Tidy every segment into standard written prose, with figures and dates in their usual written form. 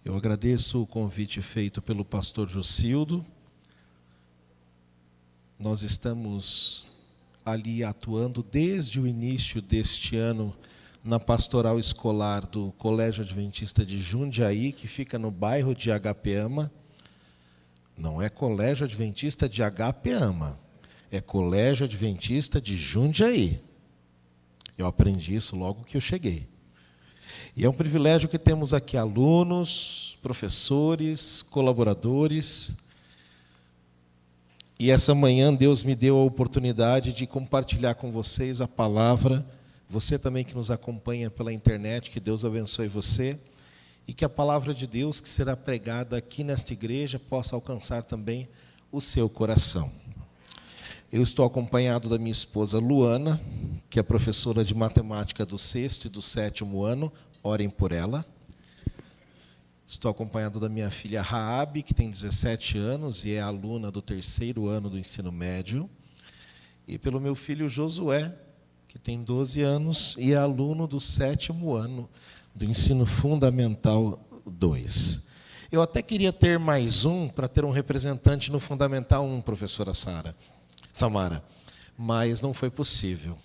Eu agradeço o convite feito pelo pastor Jucildo. Nós estamos ali atuando desde o início deste ano na pastoral escolar do Colégio Adventista de Jundiaí, que fica no bairro de Agapeama. Não é Colégio Adventista de Agapeama, é Colégio Adventista de Jundiaí. Eu aprendi isso logo que eu cheguei. E é um privilégio que temos aqui alunos, professores, colaboradores. E essa manhã Deus me deu a oportunidade de compartilhar com vocês a palavra. Você também que nos acompanha pela internet, que Deus abençoe você. E que a palavra de Deus que será pregada aqui nesta igreja possa alcançar também o seu coração. Eu estou acompanhado da minha esposa Luana, que é professora de matemática do 6º e do 7º ano. Orem por ela. Estou acompanhado da minha filha Raabe, que tem 17 anos e é aluna do 3º ano do ensino médio. E pelo meu filho Josué, que tem 12 anos e é aluno do 7º ano do ensino fundamental 2. Eu até queria ter mais um, para ter um representante no Fundamental 1, professora Samara, mas não foi possível.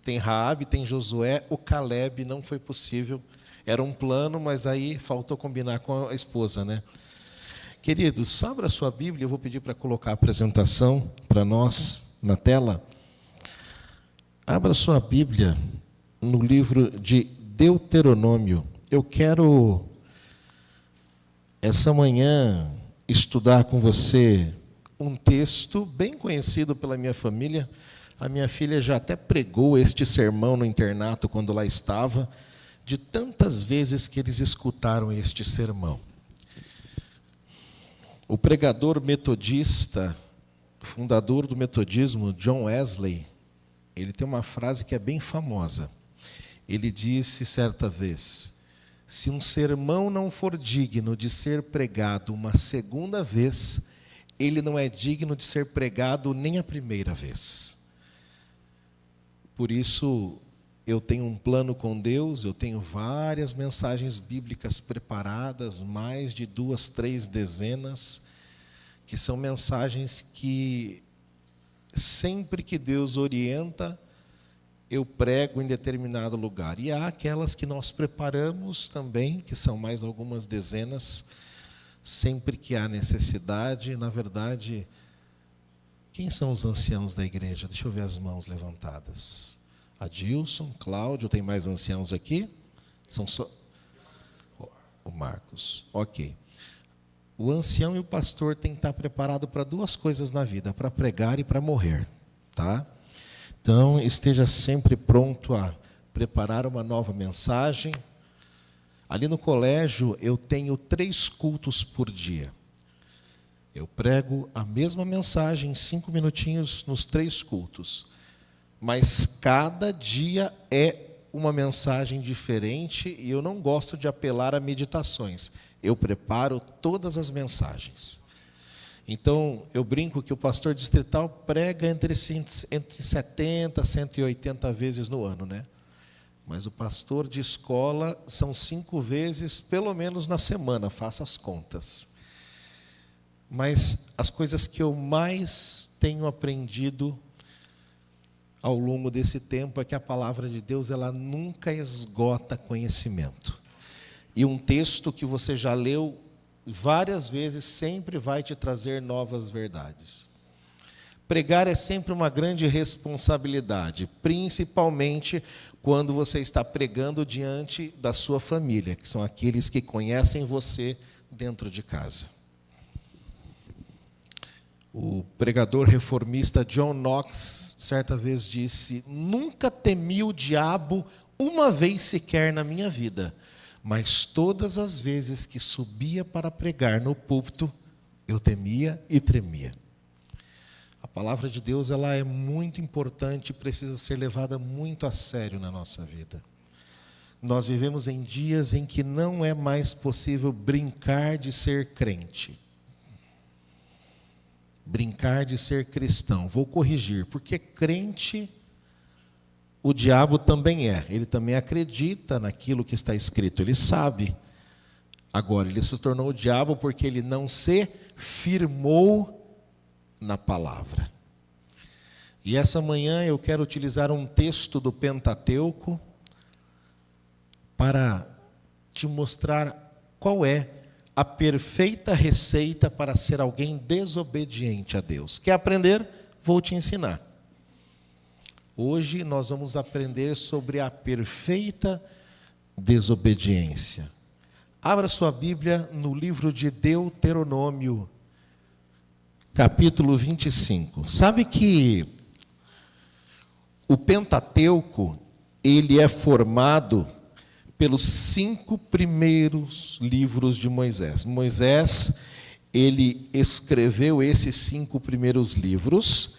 Tem Raabe, tem Josué, o Caleb não foi possível. Era um plano, mas aí faltou combinar com a esposa, né? Queridos, abra a sua Bíblia, eu vou pedir para colocar a apresentação para nós na tela. Abra a sua Bíblia no livro de Deuteronômio. Eu quero, essa manhã, estudar com você um texto bem conhecido pela minha família. A minha filha já até pregou este sermão no internato quando lá estava, de tantas vezes que eles escutaram este sermão. O pregador metodista, fundador do metodismo, John Wesley, ele tem uma frase que é bem famosa. Ele disse certa vez: se um sermão não for digno de ser pregado uma segunda vez, ele não é digno de ser pregado nem a primeira vez. Por isso, eu tenho um plano com Deus, eu tenho várias mensagens bíblicas preparadas, mais de 2, 3 dezenas, que são mensagens que, sempre que Deus orienta, eu prego em determinado lugar. E há aquelas que nós preparamos também, que são mais algumas dezenas, sempre que há necessidade. Na verdade, quem são os anciãos da igreja? Deixa eu ver as mãos levantadas. Adilson, Cláudio, tem mais anciãos aqui? São só o Marcos. Ok. O ancião e o pastor têm que estar preparado para 2 coisas na vida, para pregar e para morrer, tá? Então, esteja sempre pronto a preparar uma nova mensagem. Ali no colégio, eu tenho 3 cultos por dia. Eu prego a mesma mensagem em 5 minutinhos nos 3 cultos. Mas cada dia é uma mensagem diferente e eu não gosto de apelar a meditações. Eu preparo todas as mensagens. Então, eu brinco que o pastor distrital prega entre 70 e 180 vezes no ano, né? Mas o pastor de escola são 5 vezes, pelo menos na semana, faça as contas. Mas as coisas que eu mais tenho aprendido ao longo desse tempo é que a palavra de Deus, ela nunca esgota conhecimento. E um texto que você já leu várias vezes sempre vai te trazer novas verdades. Pregar é sempre uma grande responsabilidade, principalmente quando você está pregando diante da sua família, que são aqueles que conhecem você dentro de casa. O pregador reformista John Knox, certa vez disse: nunca temi o diabo uma vez sequer na minha vida, mas todas as vezes que subia para pregar no púlpito, eu temia e tremia. A palavra de Deus, ela é muito importante e precisa ser levada muito a sério na nossa vida. Nós vivemos em dias em que não é mais possível brincar de ser crente. Brincar de ser cristão. Vou corrigir, porque crente, o diabo também é. Ele também acredita naquilo que está escrito. Ele sabe Agora, ele se tornou o diabo porque ele não se firmou na palavra. E essa manhã eu quero utilizar um texto do Pentateuco para te mostrar qual é a perfeita receita para ser alguém desobediente a Deus. Quer aprender? Vou te ensinar. Hoje nós vamos aprender sobre a perfeita desobediência. Abra sua Bíblia no livro de Deuteronômio, capítulo 25. Sabe que o Pentateuco, ele é formado pelos 5 primeiros livros de Moisés. Moisés, ele escreveu esses 5 primeiros livros,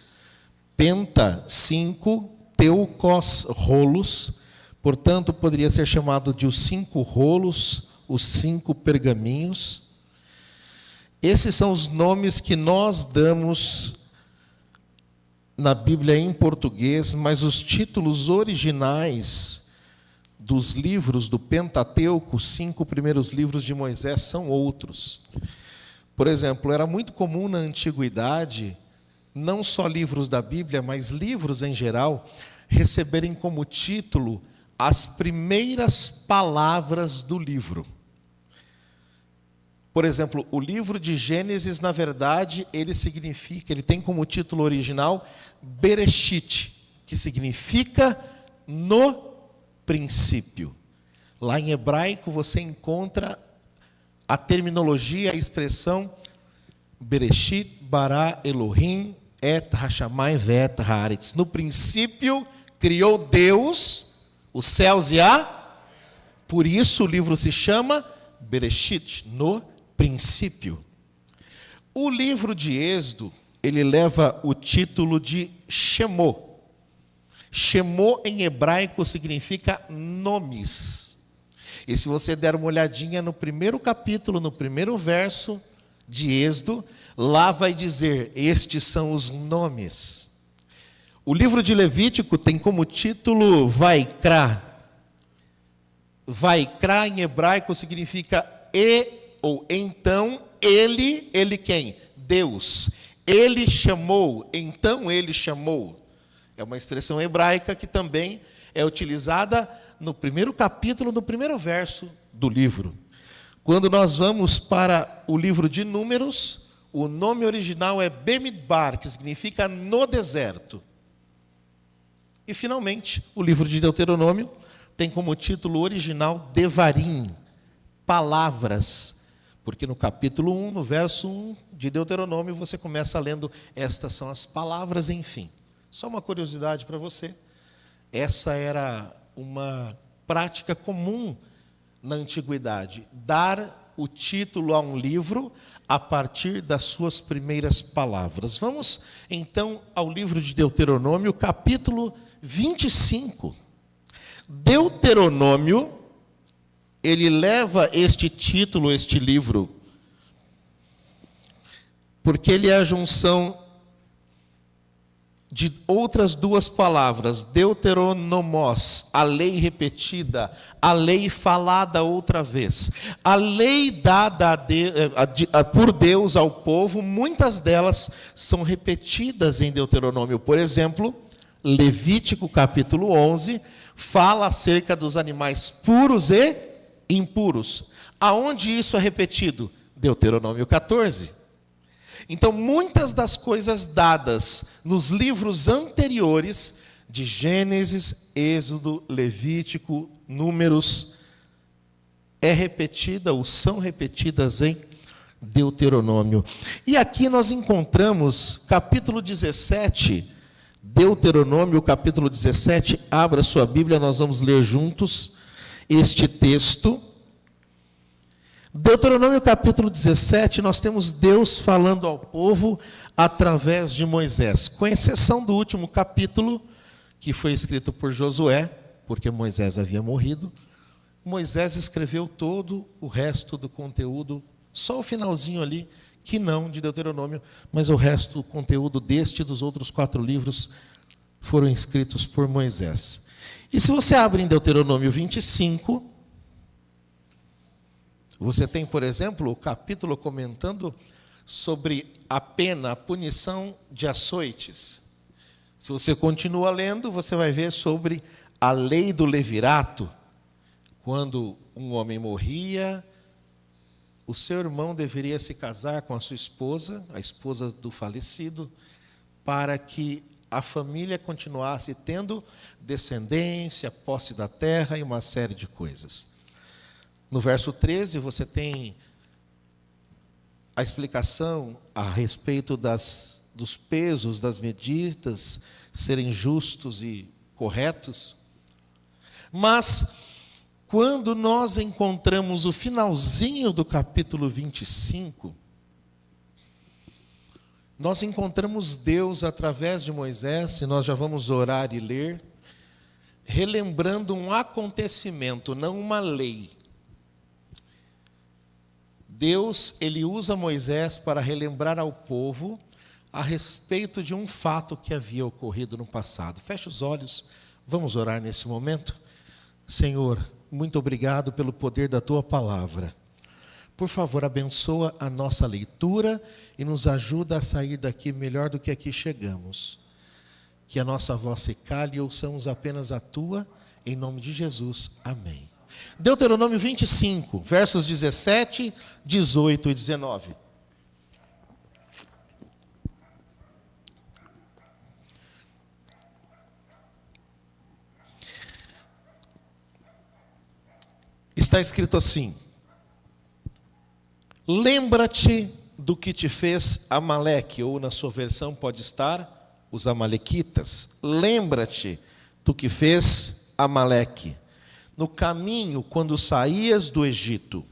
Penta 5, Teukos rolos, portanto, poderia ser chamado de os 5 rolos, os 5 pergaminhos. Esses são os nomes que nós damos na Bíblia em português, mas os títulos originais dos livros do Pentateuco, os 5 primeiros livros de Moisés, são outros. Por exemplo, era muito comum na antiguidade, não só livros da Bíblia, mas livros em geral, receberem como título as primeiras palavras do livro. Por exemplo, o livro de Gênesis, na verdade, ele tem como título original Bereshit, que significa no princípio. Lá em hebraico você encontra a terminologia, a expressão Bereshit bara Elohim et hashamai ve'et haaretz. No princípio criou Deus os céus e a... Por isso o livro se chama Bereshit, no princípio. O livro de Êxodo, ele leva o título de Shemot. Shemot em hebraico significa nomes. E se você der uma olhadinha no primeiro capítulo, no primeiro verso de Êxodo, lá vai dizer, estes são os nomes. O livro de Levítico tem como título Vaikra. Vaikra em hebraico significa ou então ele quem? Deus. Ele chamou, então ele chamou. É uma expressão hebraica que também é utilizada no primeiro capítulo, no primeiro verso do livro. Quando nós vamos para o livro de Números, o nome original é Bemidbar, que significa no deserto. E, finalmente, o livro de Deuteronômio tem como título original Devarim, palavras. Porque no capítulo 1, no verso 1 de Deuteronômio, você começa lendo, estas são as palavras, enfim. Só uma curiosidade para você, essa era uma prática comum na antiguidade, dar o título a um livro a partir das suas primeiras palavras. Vamos, então, ao livro de Deuteronômio, capítulo 25. Deuteronômio, ele leva este título, este livro, porque ele é a junção de outras 2 palavras, deuteronomos, a lei repetida, a lei falada outra vez. A lei dada por Deus ao povo, muitas delas são repetidas em Deuteronômio. Por exemplo, Levítico capítulo 11, fala acerca dos animais puros e impuros. Aonde isso é repetido? Deuteronômio 14. Então, muitas das coisas dadas nos livros anteriores, de Gênesis, Êxodo, Levítico, Números, é repetida ou são repetidas em Deuteronômio. E aqui nós encontramos capítulo 17, Deuteronômio capítulo 17, abra sua Bíblia, nós vamos ler juntos este texto. Deuteronômio capítulo 17, nós temos Deus falando ao povo através de Moisés, com exceção do último capítulo, que foi escrito por Josué, porque Moisés havia morrido. Moisés escreveu todo o resto do conteúdo, só o finalzinho ali, que não de Deuteronômio, mas o resto do conteúdo deste e dos outros 4 livros foram escritos por Moisés. E se você abre em Deuteronômio 25... Você tem, por exemplo, o capítulo comentando sobre a pena, a punição de açoites. Se você continua lendo, você vai ver sobre a lei do levirato. Quando um homem morria, o seu irmão deveria se casar com a sua esposa, a esposa do falecido, para que a família continuasse tendo descendência, posse da terra e uma série de coisas. No verso 13, você tem a explicação a respeito dos pesos, das medidas serem justos e corretos. Mas, quando nós encontramos o finalzinho do capítulo 25, nós encontramos Deus através de Moisés, e nós já vamos orar e ler, relembrando um acontecimento, não uma lei. Deus, ele usa Moisés para relembrar ao povo a respeito de um fato que havia ocorrido no passado. Feche os olhos, vamos orar nesse momento. Senhor, muito obrigado pelo poder da Tua palavra. Por favor, abençoa a nossa leitura e nos ajuda a sair daqui melhor do que aqui chegamos. Que a nossa voz se cale e ouçamos apenas a Tua, em nome de Jesus. Amém. Deuteronômio 25, versos 17, 18 e 19. Está escrito assim: lembra-te do que te fez Amaleque, ou na sua versão pode estar os amalequitas. Lembra-te do que fez Amaleque no caminho quando saías do Egito.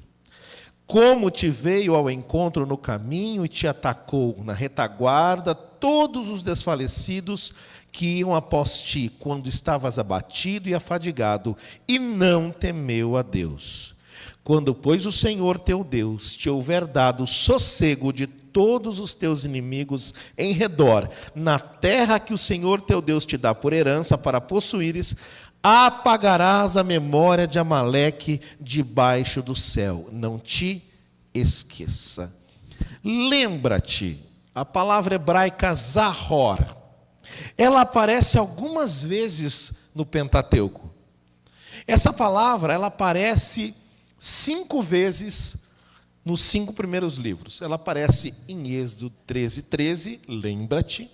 Como te veio ao encontro no caminho e te atacou na retaguarda todos os desfalecidos que iam após ti, quando estavas abatido e afadigado, e não temeu a Deus. Quando, pois, o Senhor teu Deus te houver dado sossego de todos os teus inimigos em redor, na terra que o Senhor teu Deus te dá por herança para possuíres, apagarás a memória de Amaleque debaixo do céu. Não te esqueça. Lembra-te, a palavra hebraica zahor, ela aparece algumas vezes no Pentateuco. Essa palavra, ela aparece 5 vezes nos 5 primeiros livros. Ela aparece em Êxodo 13:13, lembra-te.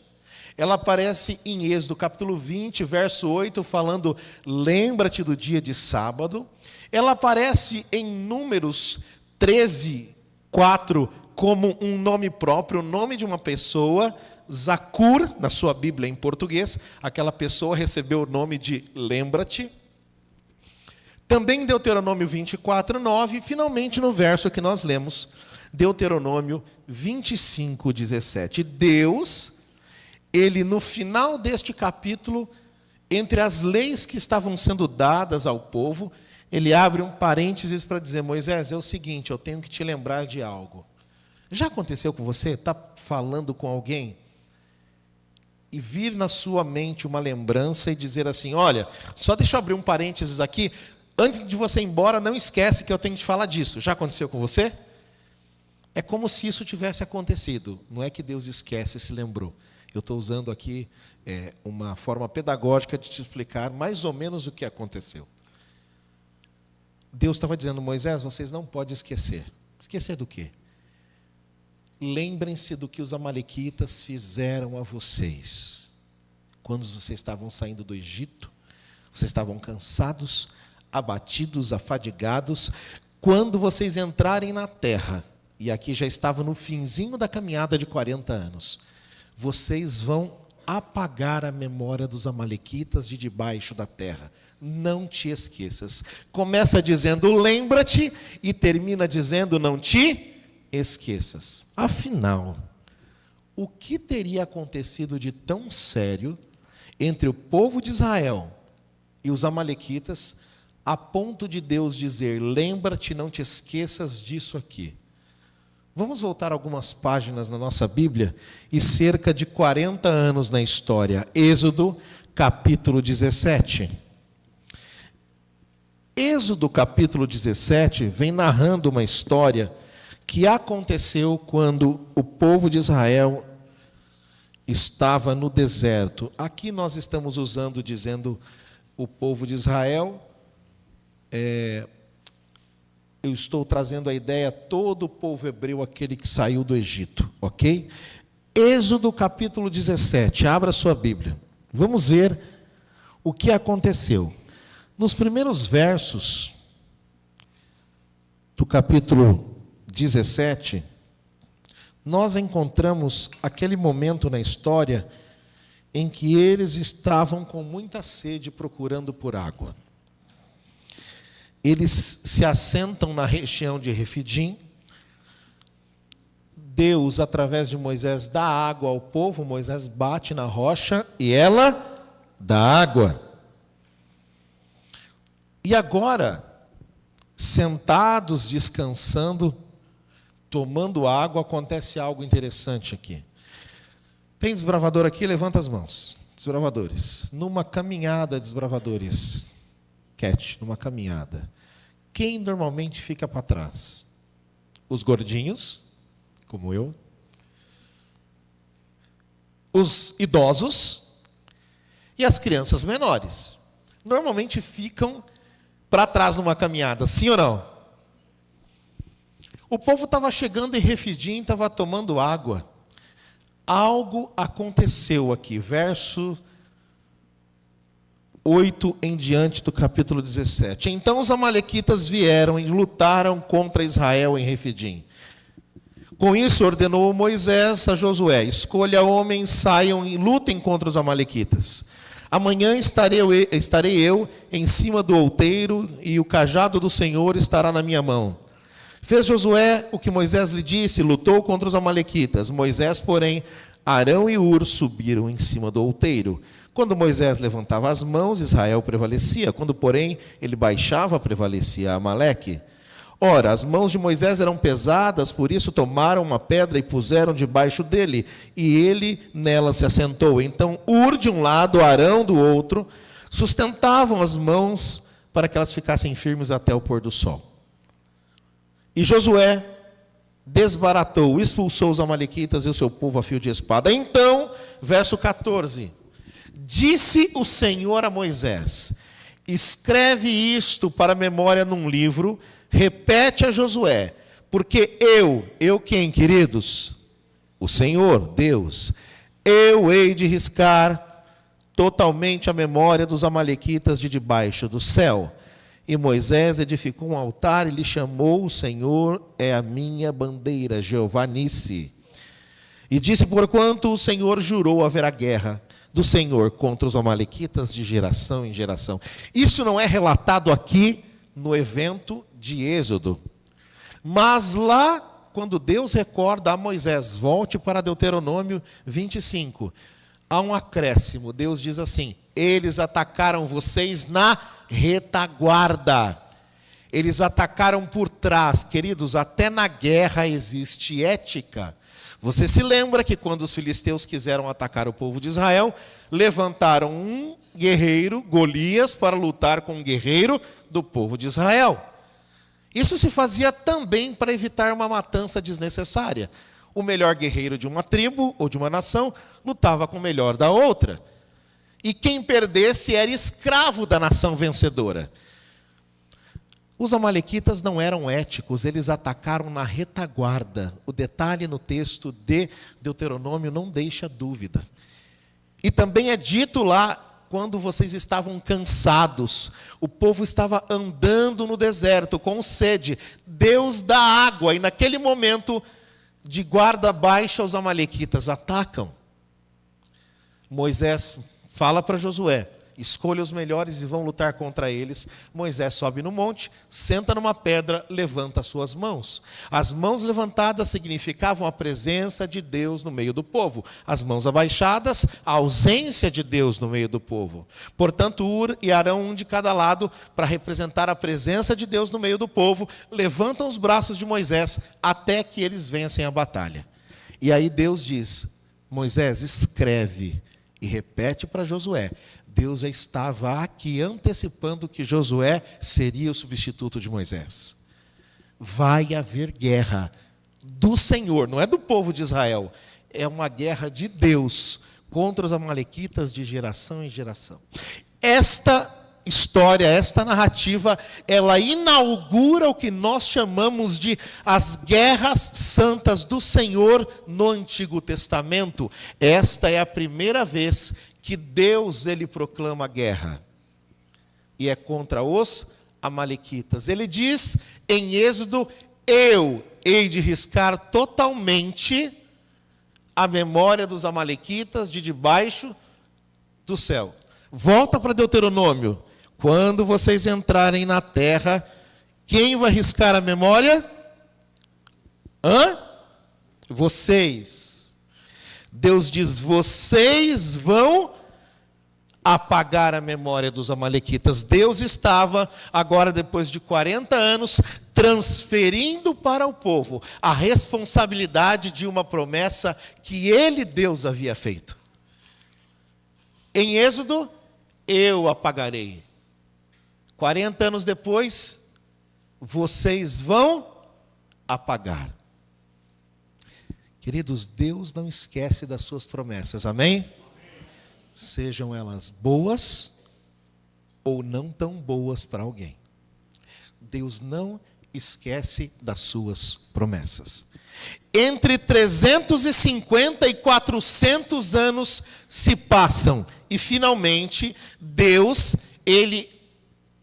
Ela aparece em Êxodo capítulo 20, verso 8, falando, lembra-te do dia de sábado. Ela aparece em Números 13:4, como um nome próprio, o nome de uma pessoa, Zacur, na sua Bíblia em português, aquela pessoa recebeu o nome de lembra-te. Também em Deuteronômio 24:9, e finalmente no verso que nós lemos, Deuteronômio 25:17. Deus, ele no final deste capítulo, entre as leis que estavam sendo dadas ao povo, ele abre um parênteses para dizer, Moisés, é o seguinte, eu tenho que te lembrar de algo. Já aconteceu com você? Está falando com alguém e vir na sua mente uma lembrança e dizer assim, olha, só deixa eu abrir um parênteses aqui, antes de você ir embora, não esquece que eu tenho que te falar disso. Já aconteceu com você? É como se isso tivesse acontecido. Não é que Deus esquece e se lembrou. Eu estou usando aqui uma forma pedagógica de te explicar mais ou menos o que aconteceu. Deus estava dizendo, Moisés, vocês não podem esquecer. Esquecer do quê? Lembrem-se do que os amalequitas fizeram a vocês. Quando vocês estavam saindo do Egito, vocês estavam cansados, abatidos, afadigados. Quando vocês entrarem na terra, e aqui já estava no finzinho da caminhada de 40 anos, vocês vão apagar a memória dos amalequitas de debaixo da terra. Não te esqueças. Começa dizendo, lembra-te, e termina dizendo, não te esqueças. Afinal, o que teria acontecido de tão sério entre o povo de Israel e os amalequitas, a ponto de Deus dizer, lembra-te, não te esqueças disso aqui? Vamos voltar algumas páginas na nossa Bíblia, e cerca de 40 anos na história. Êxodo, capítulo 17. Êxodo capítulo 17 vem narrando uma história que aconteceu quando o povo de Israel estava no deserto. Aqui nós estamos usando, dizendo o povo de Israel. Eu estou trazendo a ideia todo o povo hebreu, aquele que saiu do Egito, ok? Êxodo capítulo 17, abra sua Bíblia. Vamos ver o que aconteceu. Nos primeiros versos do capítulo 17, nós encontramos aquele momento na história em que eles estavam com muita sede procurando por água. Eles se assentam na região de Refidim. Deus, através de Moisés, dá água ao povo. Moisés bate na rocha e ela dá água. E agora, sentados, descansando, tomando água, acontece algo interessante aqui. Tem desbravador aqui? Levanta as mãos. Desbravadores. Numa caminhada, desbravadores. Cat, numa caminhada. Quem normalmente fica para trás? Os gordinhos, como eu. Os idosos e as crianças menores. Normalmente ficam para trás numa caminhada, sim ou não? O povo estava chegando em Refidim, estava tomando água. Algo aconteceu aqui, verso 8 em diante do capítulo 17. Então os amalequitas vieram e lutaram contra Israel em Refidim. Com isso ordenou Moisés a Josué: escolha homens, saiam e lutem contra os amalequitas. Amanhã estarei eu em cima do outeiro, e o cajado do Senhor estará na minha mão. Fez Josué o que Moisés lhe disse, lutou contra os amalequitas. Moisés, porém, Arão e Hur subiram em cima do outeiro. Quando Moisés levantava as mãos, Israel prevalecia. Quando, porém, ele baixava, prevalecia Amaleque. Ora, as mãos de Moisés eram pesadas, por isso tomaram uma pedra e puseram debaixo dele, e ele nela se assentou. Então, Hur de um lado, Arão do outro, sustentavam as mãos para que elas ficassem firmes até o pôr do sol. E Josué desbaratou, expulsou os amalequitas e o seu povo a fio de espada. Então, verso 14, disse o Senhor a Moisés: escreve isto para memória num livro, repete a Josué, porque eu quem, queridos? O Senhor, Deus, eu hei de riscar totalmente a memória dos amalequitas de debaixo do céu. E Moisés edificou um altar e lhe chamou: o Senhor é a minha bandeira, Jeová Nissi. E disse: porquanto o Senhor jurou haverá guerra do Senhor contra os amalequitas de geração em geração. Isso não é relatado aqui no evento de Êxodo. Mas lá, quando Deus recorda a Moisés, volte para Deuteronômio 25, há um acréscimo. Deus diz assim: eles atacaram vocês na retaguarda. Eles atacaram por trás. Queridos, até na guerra existe ética. Você se lembra que quando os filisteus quiseram atacar o povo de Israel, levantaram um guerreiro, Golias, para lutar com um guerreiro do povo de Israel. Isso se fazia também para evitar uma matança desnecessária. O melhor guerreiro de uma tribo ou de uma nação lutava com o melhor da outra. E quem perdesse era escravo da nação vencedora. Os amalequitas não eram éticos, eles atacaram na retaguarda. O detalhe no texto de Deuteronômio não deixa dúvida. E também é dito lá, quando vocês estavam cansados, o povo estava andando no deserto com sede, Deus dá água, e naquele momento, de guarda baixa, os amalequitas atacam. Moisés fala para Josué: escolha os melhores e vão lutar contra eles. Moisés sobe no monte, senta numa pedra, levanta as suas mãos. As mãos levantadas significavam a presença de Deus no meio do povo. As mãos abaixadas, a ausência de Deus no meio do povo. Portanto, Hur e Arão, um de cada lado, para representar a presença de Deus no meio do povo, levantam os braços de Moisés até que eles vencem a batalha. E aí Deus diz: Moisés, escreve. E repete para Josué: Deus já estava aqui antecipando que Josué seria o substituto de Moisés. Vai haver guerra do Senhor, não é do povo de Israel, é uma guerra de Deus contra os amalequitas de geração em geração. Esta história, esta narrativa, ela inaugura o que nós chamamos de as guerras santas do Senhor no Antigo Testamento. Esta é a primeira vez que Deus ele proclama guerra, e é contra os amalequitas. Ele diz em Êxodo: eu hei de riscar totalmente a memória dos amalequitas de debaixo do céu. Volta para Deuteronômio. Quando vocês entrarem na terra, quem vai riscar a memória? Vocês. Deus diz: vocês vão apagar a memória dos amalequitas. Deus estava, agora depois de 40 anos, transferindo para o povo a responsabilidade de uma promessa que ele, Deus, havia feito. Em Êxodo, eu apagarei. 40 anos depois, vocês vão apagar. Queridos, Deus não esquece das suas promessas, amém? Sejam elas boas ou não tão boas para alguém. Deus não esquece das suas promessas. Entre 350 e 400 anos se passam e finalmente Deus, ele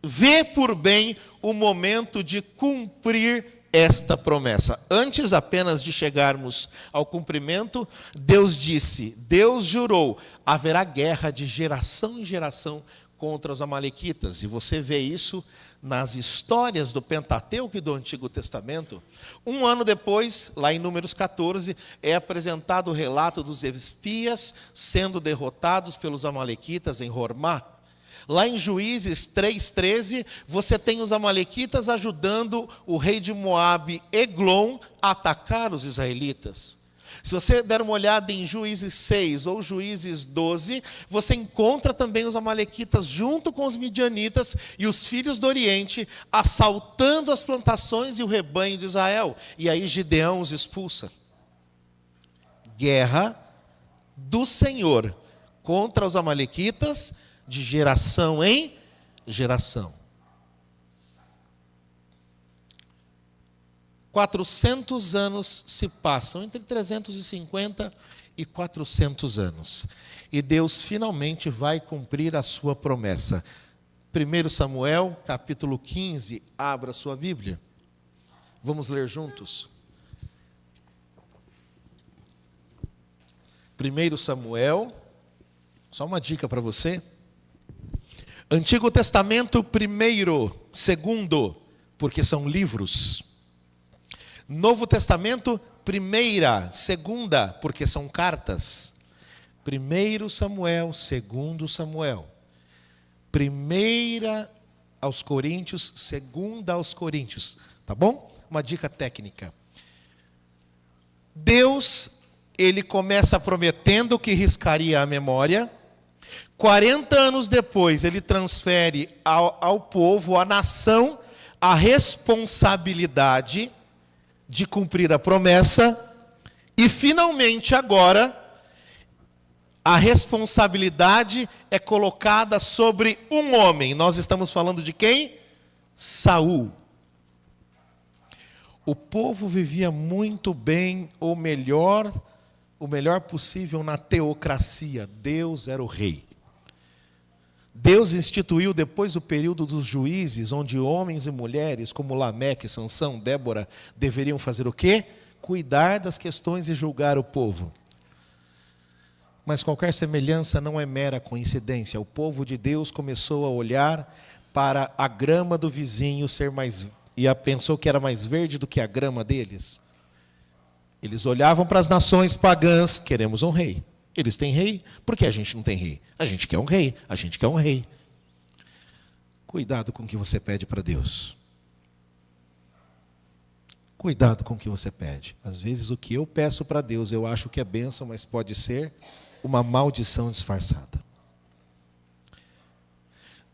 vê por bem o momento de cumprir esta promessa. Antes apenas de chegarmos ao cumprimento, Deus disse, Deus jurou, haverá guerra de geração em geração contra os amalequitas. E você vê isso nas histórias do Pentateuco e do Antigo Testamento. Um ano depois, lá em Números 14, é apresentado o relato dos espias sendo derrotados pelos amalequitas em Hormá. Lá em Juízes 3,13, você tem os amalequitas ajudando o rei de Moabe, Eglon, a atacar os israelitas. Se você der uma olhada em Juízes 6 ou Juízes 12, você encontra também os amalequitas junto com os midianitas e os filhos do Oriente, assaltando as plantações e o rebanho de Israel. E aí Gideão os expulsa. Guerra do Senhor contra os amalequitas, de geração em geração. 400 anos se passam, entre 350 e 400 anos. E Deus finalmente vai cumprir a sua promessa. 1 Samuel, capítulo 15, abra sua Bíblia. Vamos ler juntos. 1 Samuel, só uma dica para você. Antigo Testamento, primeiro, segundo, porque são livros. Novo Testamento, primeira, segunda, porque são cartas. 1 Samuel, 2 Samuel. Primeira aos Coríntios, segunda aos Coríntios. Tá bom? Uma dica técnica. Deus, ele começa prometendo que riscaria a memória. 40 anos depois, ele transfere ao povo, à nação, a responsabilidade de cumprir a promessa. E, finalmente, agora, a responsabilidade é colocada sobre um homem. Nós estamos falando de quem? Saul. O povo vivia muito bem, o melhor possível na teocracia. Deus era o rei. Deus instituiu depois o período dos juízes, onde homens e mulheres, como Lameque, Sansão, Débora, deveriam fazer o quê? Cuidar das questões e julgar o povo. Mas qualquer semelhança não é mera coincidência. O povo de Deus começou a olhar para a grama do vizinho e pensou que era mais verde do que a grama deles. Eles olhavam para as nações pagãs, queremos um rei. Eles têm rei, por que a gente não tem rei? A gente quer um rei, a gente quer um rei. Cuidado com o que você pede para Deus. Cuidado com o que você pede. Às vezes o que eu peço para Deus, eu acho que é bênção, mas pode ser uma maldição disfarçada.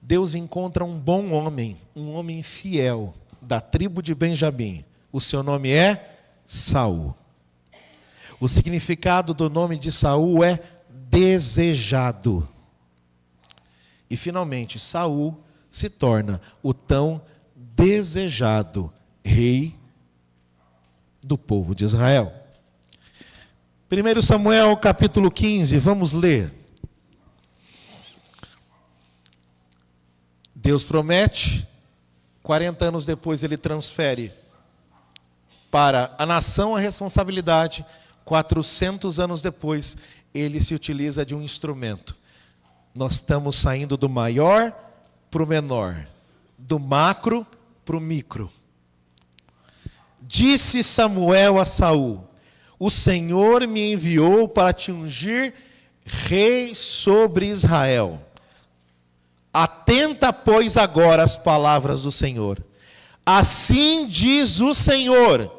Deus encontra um bom homem, um homem fiel, da tribo de Benjamim. O seu nome é Saul. O significado do nome de Saul é desejado. E finalmente, Saul se torna o tão desejado rei do povo de Israel. 1 Samuel capítulo 15, vamos ler. Deus promete, 40 anos depois ele transfere para a nação a responsabilidade, 400 anos depois ele se utiliza de um instrumento. Nós estamos saindo do maior para o menor, do macro para o micro. Disse Samuel a Saul: o Senhor me enviou para te ungir rei sobre Israel. Atenta, pois, agora às palavras do Senhor. Assim diz o Senhor: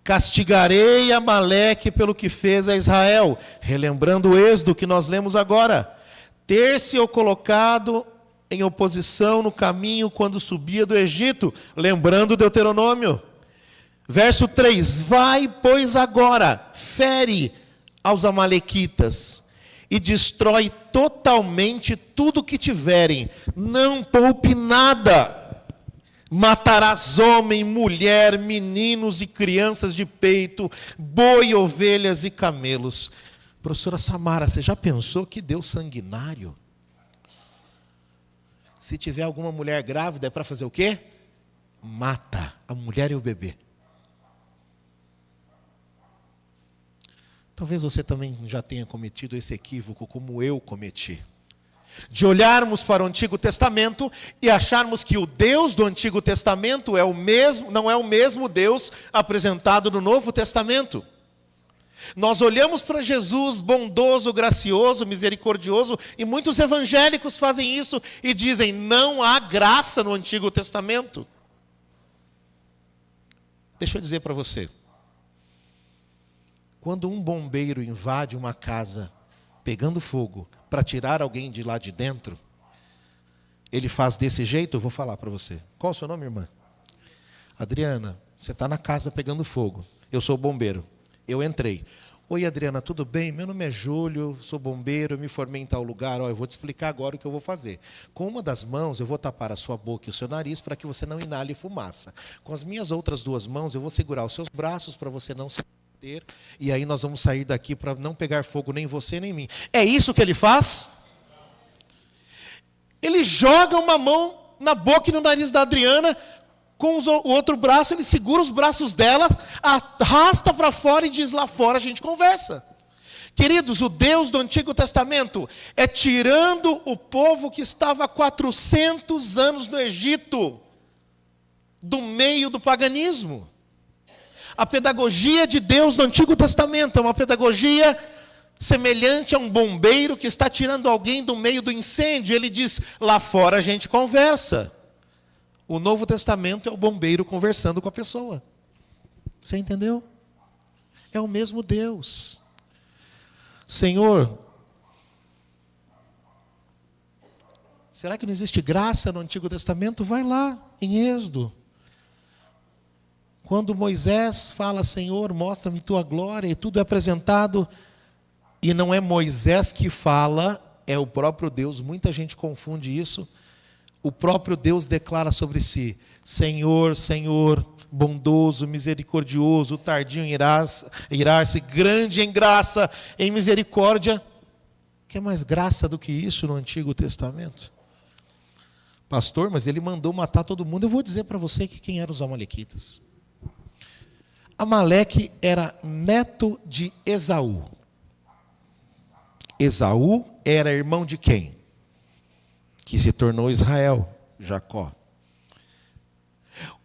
castigarei Amaleque pelo que fez a Israel. Relembrando o êxodo que nós lemos agora. Ter-se o colocado em oposição no caminho quando subia do Egito. Lembrando o Deuteronômio. Verso 3. Vai, pois, agora, fere aos amalequitas e destrói totalmente tudo que tiverem. Não poupe nada. Matarás homem, mulher, meninos e crianças de peito, boi, ovelhas e camelos. Professora Samara, você já pensou que Deus sanguinário? Se tiver alguma mulher grávida, é para fazer o quê? Mata a mulher e o bebê. Talvez você também já tenha cometido esse equívoco como eu cometi. De olharmos para o Antigo Testamento e acharmos que o Deus do Antigo Testamento é o mesmo, não é o mesmo Deus apresentado no Novo Testamento. Nós olhamos para Jesus bondoso, gracioso, misericordioso, e muitos evangélicos fazem isso e dizem: não há graça no Antigo Testamento. Deixa eu dizer para você. Quando um bombeiro invade uma casa pegando fogo para tirar alguém de lá de dentro, ele faz desse jeito. Eu vou falar para você. Qual é o seu nome, irmã? Adriana, você está na casa pegando fogo. Eu sou bombeiro. Eu entrei. Oi, Adriana, tudo bem? Meu nome é Júlio, sou bombeiro, eu me formei em tal lugar. Eu vou te explicar agora o que eu vou fazer. Com uma das mãos, eu vou tapar a sua boca e o seu nariz para que você não inale fumaça. Com as minhas outras duas mãos, eu vou segurar os seus braços para você não se bater. E aí nós vamos sair daqui para não pegar fogo nem você nem mim. É isso que ele faz? Ele joga uma mão na boca e no nariz da Adriana. Com o outro braço, ele segura os braços dela, arrasta para fora e diz: lá fora a gente conversa. Queridos, o Deus do Antigo Testamento é tirando o povo que estava há 400 anos no Egito, do meio do paganismo. A pedagogia de Deus no Antigo Testamento é uma pedagogia semelhante a um bombeiro que está tirando alguém do meio do incêndio. Ele diz: lá fora a gente conversa. O Novo Testamento é o bombeiro conversando com a pessoa. Você entendeu? É o mesmo Deus. Senhor, será que não existe graça no Antigo Testamento? Vai lá, em Êxodo. Quando Moisés fala: Senhor, mostra-me tua glória, e tudo é apresentado, e não é Moisés que fala, é o próprio Deus. Muita gente confunde isso. O próprio Deus declara sobre si: Senhor, Senhor, bondoso, misericordioso, tardio em irar-se, grande em graça, em misericórdia. Quer mais graça do que isso no Antigo Testamento? Pastor, mas ele mandou matar todo mundo. Eu vou dizer para você que quem eram os amalequitas. Amaleque era neto de Esaú. Esaú era irmão de quem? Que se tornou Israel, Jacó.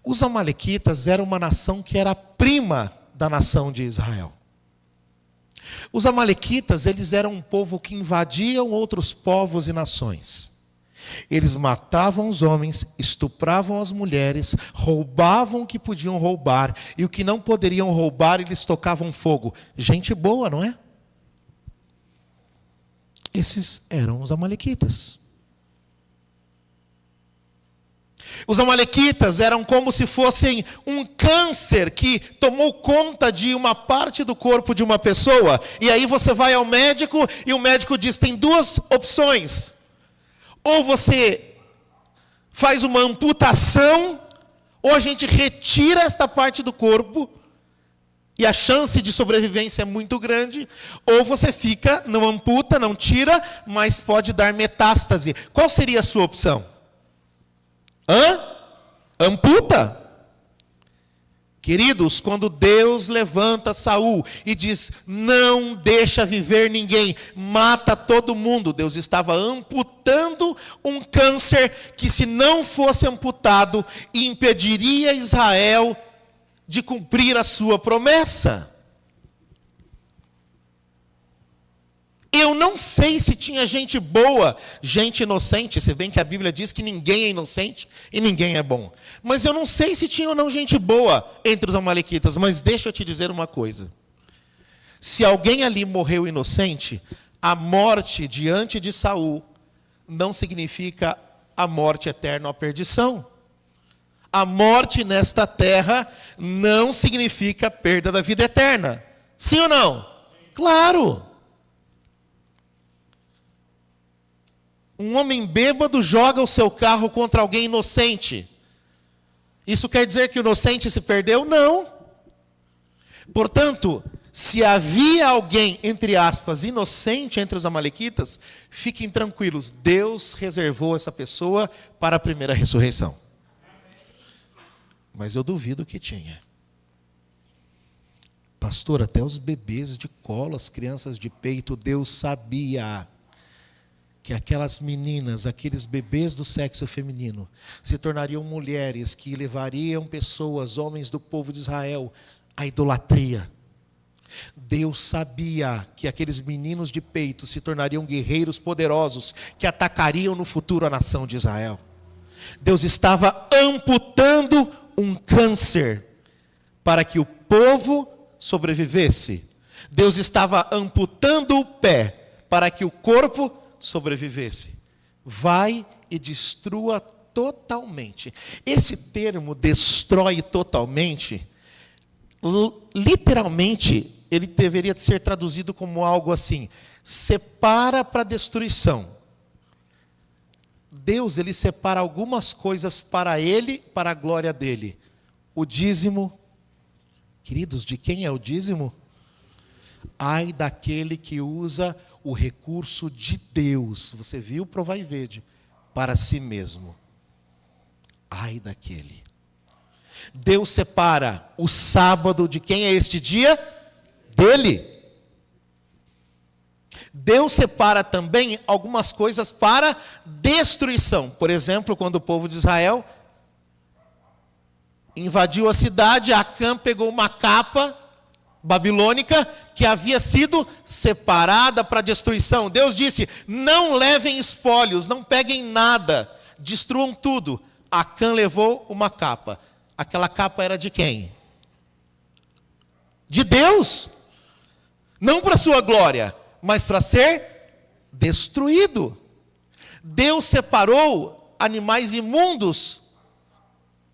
Os amalequitas eram uma nação que era prima da nação de Israel. Os amalequitas, eles eram um povo que invadiam outros povos e nações. Eles matavam os homens, estupravam as mulheres, roubavam o que podiam roubar, e o que não poderiam roubar, eles tocavam fogo. Gente boa, não é? Esses eram os amalequitas. Os amalequitas eram como se fossem um câncer que tomou conta de uma parte do corpo de uma pessoa. E aí você vai ao médico e o médico diz, tem duas opções. Ou você faz uma amputação, ou a gente retira esta parte do corpo, e a chance de sobrevivência é muito grande, ou você fica, não amputa, não tira, mas pode dar metástase. Qual seria a sua opção? Amputa? Queridos, quando Deus levanta Saul e diz, não deixa viver ninguém, mata todo mundo, Deus estava amputando um câncer que, se não fosse amputado, impediria Israel de cumprir a sua promessa. Eu não sei se tinha gente boa, gente inocente, se bem que a Bíblia diz que ninguém é inocente e ninguém é bom. Mas eu não sei se tinha ou não gente boa entre os amalequitas, mas deixa eu te dizer uma coisa. Se alguém ali morreu inocente, a morte diante de Saul não significa a morte eterna ou a perdição. A morte nesta terra não significa a perda da vida eterna. Sim ou não? Claro. Um homem bêbado joga o seu carro contra alguém inocente. Isso quer dizer que o inocente se perdeu? Não. Portanto, se havia alguém, entre aspas, inocente entre os amalequitas, fiquem tranquilos, Deus reservou essa pessoa para a primeira ressurreição. Mas eu duvido que tinha. Pastor, até os bebês de colo, as crianças de peito, Deus sabia que aquelas meninas, aqueles bebês do sexo feminino, se tornariam mulheres que levariam pessoas, homens do povo de Israel, à idolatria. Deus sabia que aqueles meninos de peito se tornariam guerreiros poderosos, que atacariam no futuro a nação de Israel. Deus estava amputando um câncer para que o povo sobrevivesse. Deus estava amputando o pé para que o corpo sobrevivesse. Vai e destrua totalmente. Esse termo, destrói totalmente, literalmente, ele deveria ser traduzido como algo assim, separa para destruição. Deus, ele separa algumas coisas para ele, para a glória dele. O dízimo, queridos, de quem é o dízimo? Ai daquele que usa o recurso de Deus, você viu, provar e vede, para si mesmo. Ai daquele. Deus separa o sábado de quem é este dia? Dele. Deus separa também algumas coisas para destruição. Por exemplo, quando o povo de Israel invadiu a cidade, Acã pegou uma capa babilônica que havia sido separada para destruição. Deus disse, não levem espólios, não peguem nada, destruam tudo. Acã levou uma capa. Aquela capa era de quem? De Deus. Não para sua glória, mas para ser destruído. Deus separou animais imundos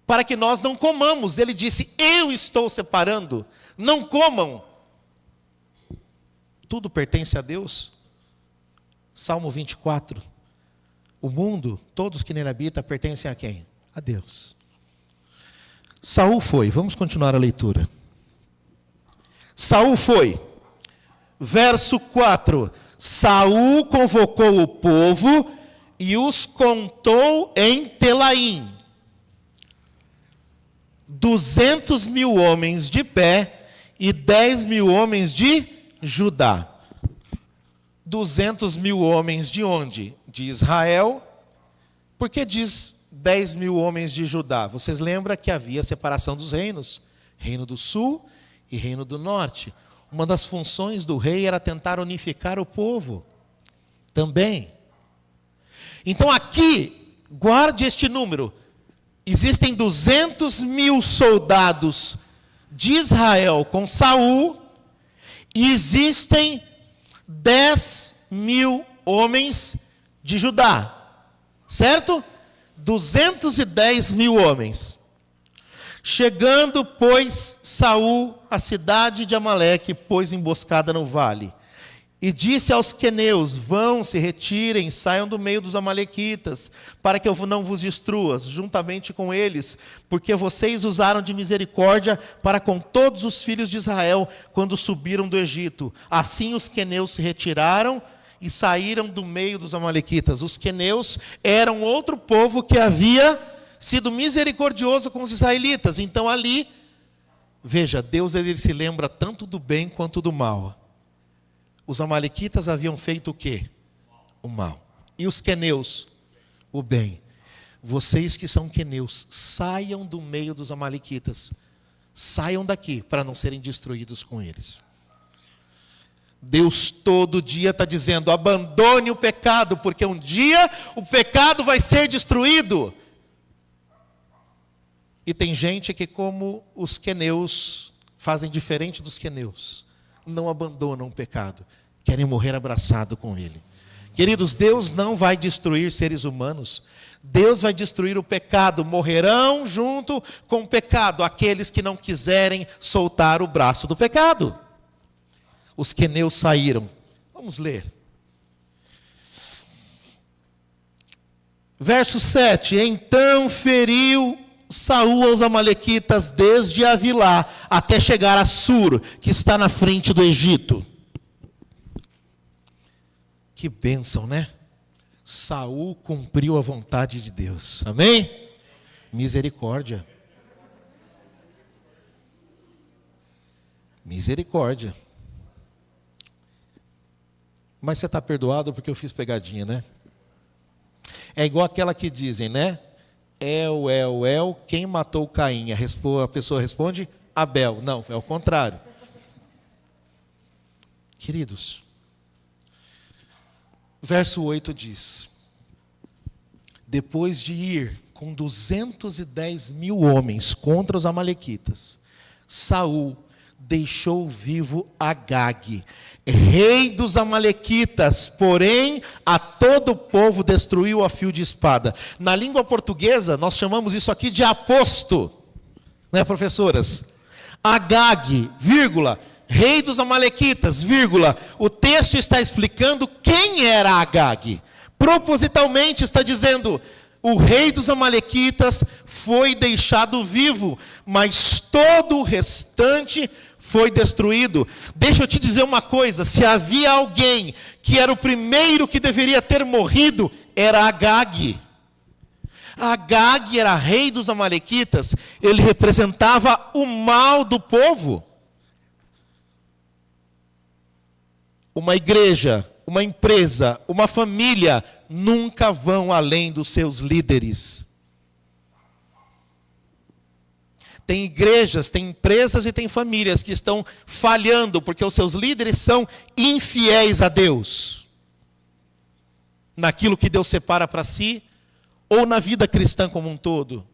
para que nós não comamos. Ele disse, eu estou separando, não comam. Tudo pertence a Deus. Salmo 24. O mundo, todos que nele habitam, pertencem a quem? A Deus. Saul foi, vamos continuar a leitura. Saul foi. Verso 4. Saul convocou o povo e os contou em Telaim. 200.000 homens de pé e 10.000 homens de Judá. 200.000 homens de onde? De Israel. Por que diz 10.000 homens de Judá? Vocês lembram que havia separação dos reinos? Reino do sul e reino do norte. Uma das funções do rei era tentar unificar o povo. Também. Então aqui, guarde este número. Existem 200.000 soldados de Israel com Saul. E existem 10.000 homens de Judá. Certo? 210.000 homens. Chegando, pois, Saul à cidade de Amaleque, pôs emboscada no vale. E disse aos queneus: vão, se retirem, saiam do meio dos amalequitas, para que eu não vos destrua, juntamente com eles, porque vocês usaram de misericórdia para com todos os filhos de Israel, quando subiram do Egito. Assim os queneus se retiraram e saíram do meio dos amalequitas. Os queneus eram outro povo que havia sido misericordioso com os israelitas. Então ali, veja, Deus ele se lembra tanto do bem quanto do mal. Os amalequitas haviam feito o quê? O mal. E os queneus? O bem. Vocês que são queneus, saiam do meio dos amalequitas. Saiam daqui para não serem destruídos com eles. Deus todo dia está dizendo: abandone o pecado, porque um dia o pecado vai ser destruído. E tem gente que, como os queneus, fazem diferente dos queneus. Não abandonam o pecado, querem morrer abraçado com ele. Queridos, Deus não vai destruir seres humanos. Deus vai destruir o pecado. Morrerão junto com o pecado aqueles que não quiserem soltar o braço do pecado. Os queneus saíram. Vamos ler. Verso 7. Então feriu Saul aos amalequitas desde Avilá até chegar a Sur, que está na frente do Egito. Que bênção, né? Saul cumpriu a vontade de Deus. Amém? Misericórdia. Misericórdia. Mas você está perdoado porque eu fiz pegadinha, né? É igual aquela que dizem, né? El, quem matou Caim? A pessoa responde, Abel. Não, é o contrário. Queridos, verso 8 diz: depois de ir com 210.000 homens contra os amalequitas, Saul deixou vivo Agag, rei dos amalequitas, porém a todo o povo destruiu a fio de espada. Na língua portuguesa, nós chamamos isso aqui de aposto, né, professoras? Agag, vírgula, rei dos amalequitas, vírgula. O texto está explicando quem era Agag. Propositalmente está dizendo: o rei dos amalequitas foi deixado vivo, mas todo o restante foi destruído. Deixa eu te dizer uma coisa: se havia alguém que era o primeiro que deveria ter morrido, era Agag. Agag era rei dos amalequitas, ele representava o mal do povo. Uma igreja, uma empresa, uma família nunca vão além dos seus líderes. Tem igrejas, tem empresas e tem famílias que estão falhando porque os seus líderes são infiéis a Deus. Naquilo que Deus separa para si ou na vida cristã como um todo.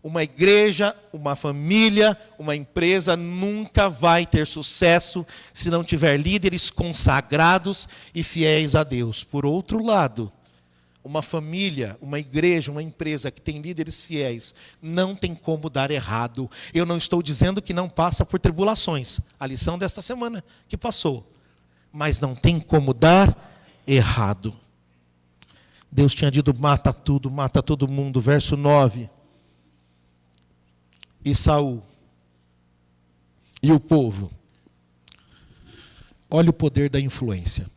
Uma igreja, uma família, uma empresa nunca vai ter sucesso se não tiver líderes consagrados e fiéis a Deus. Por outro lado, uma família, uma igreja, uma empresa que tem líderes fiéis, não tem como dar errado. Eu não estou dizendo que não passa por tribulações. A lição desta semana que passou. Mas não tem como dar errado. Deus tinha dito: mata tudo, mata todo mundo. Verso 9. E Saul e o povo. Olha o poder da influência.